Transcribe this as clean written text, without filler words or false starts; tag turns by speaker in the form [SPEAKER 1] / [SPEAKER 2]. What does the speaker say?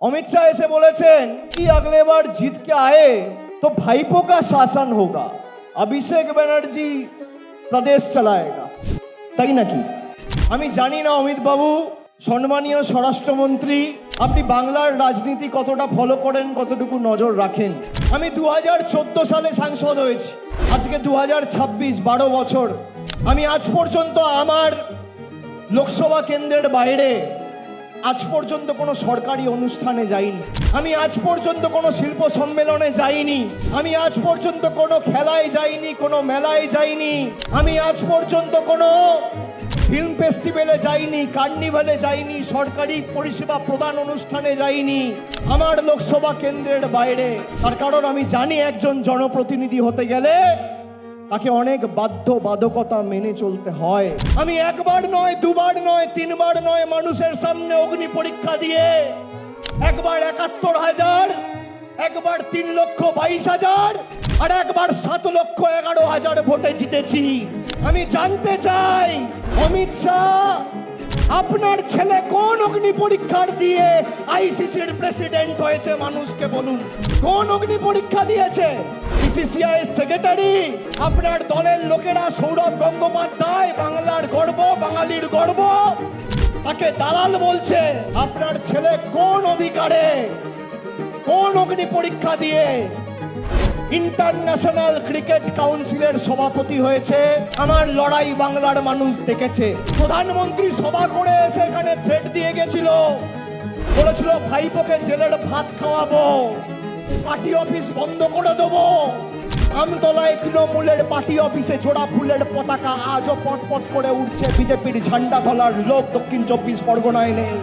[SPEAKER 1] अमित शाह ऐसे बोले कि अगले बार जीत के आए तो भाईपो का शासन होगा, अभिषेक बनर्जी प्रदेश चलाएगा। তাই নাকি? আমি জানি না অমিত বাবু, সম্মানীয় স্বরাষ্ট্রমন্ত্রী, আপনি বাংলার রাজনীতি কতটা ফলো করেন, কতটুকু নজর রাখেন। আমি 2014 সালে সাংসদ হয়েছি, আজকে 2026, 12 বছর। আমি আজ পর্যন্ত আমার লোকসভা কেন্দ্রের বাইরে আজ পর্যন্ত কোনো সরকারি অনুষ্ঠানে যাইনি, আমি আজ পর্যন্ত কোনো শিল্প সম্মেলনে যাইনি, আমি আজ পর্যন্ত কোনো খেলায় যাইনি, কোনো মেলায় যাইনি, আমি আজ পর্যন্ত কোনো ফিল্ম ফেস্টিভ্যালে যাইনি, কার্নিভালে যাইনি, সরকারি পরিষেবা প্রদান অনুষ্ঠানে যাইনি আমার লোকসভা কেন্দ্রের বাইরে। তার কারণ আমি জানি একজন জনপ্রতিনিধি হতে গেলে তাকে অনেক বাধ্যবাধকতা মেনে চলতে হয়। আমি একবার নয়, দুবার নয়, তিনবার নয় মানুষের সামনে অগ্নি পরীক্ষা দিয়ে একবার ৭১,০০০, একবার ৩,২২,০০০ আর একবার ৭,১১,০০০ ভোটে জিতেছি। আমি জানতে চাই অমিত শাহ, আপনার ছেলে কোন অগ্নি পরীক্ষার দিয়ে আইসিসির প্রেসিডেন্ট হয়েছে? মানুষকে বলুন, কোন অগ্নি পরীক্ষা দিয়েছে? বিসিসিআই সেক্রেটারি, আপনার দলের লোকেরা, সৌরভ গঙ্গোপাধ্যায়, বাংলার গর্ব, বাঙালির গর্ব, তাকে দালাল বলছে। আপনার ছেলে কোন অধিকারে, কোন অগ্নি পরীক্ষা দিয়ে ইন্টারন্যাশনাল ক্রিকেট কাউন্সিলের সভাপতি হয়েছে? আমার লড়াই বাংলার মানুষ দেখেছে। প্রধানমন্ত্রী সভা করে এসে এখানে থ্রেট দিয়ে গেছিল, বলেছিল ভাইপোকে জেলের ভাত খাওয়াবো, পার্টি অফিস বন্ধ করে দেবো। আমতলায় তৃণমূলের পার্টি অফিসে জোড়া ফুলের পতাকা আজও পটপট করে উঠছে, বিজেপির ঝান্ডা ধরার লোক দক্ষিণ 24 পরগনায় নেই।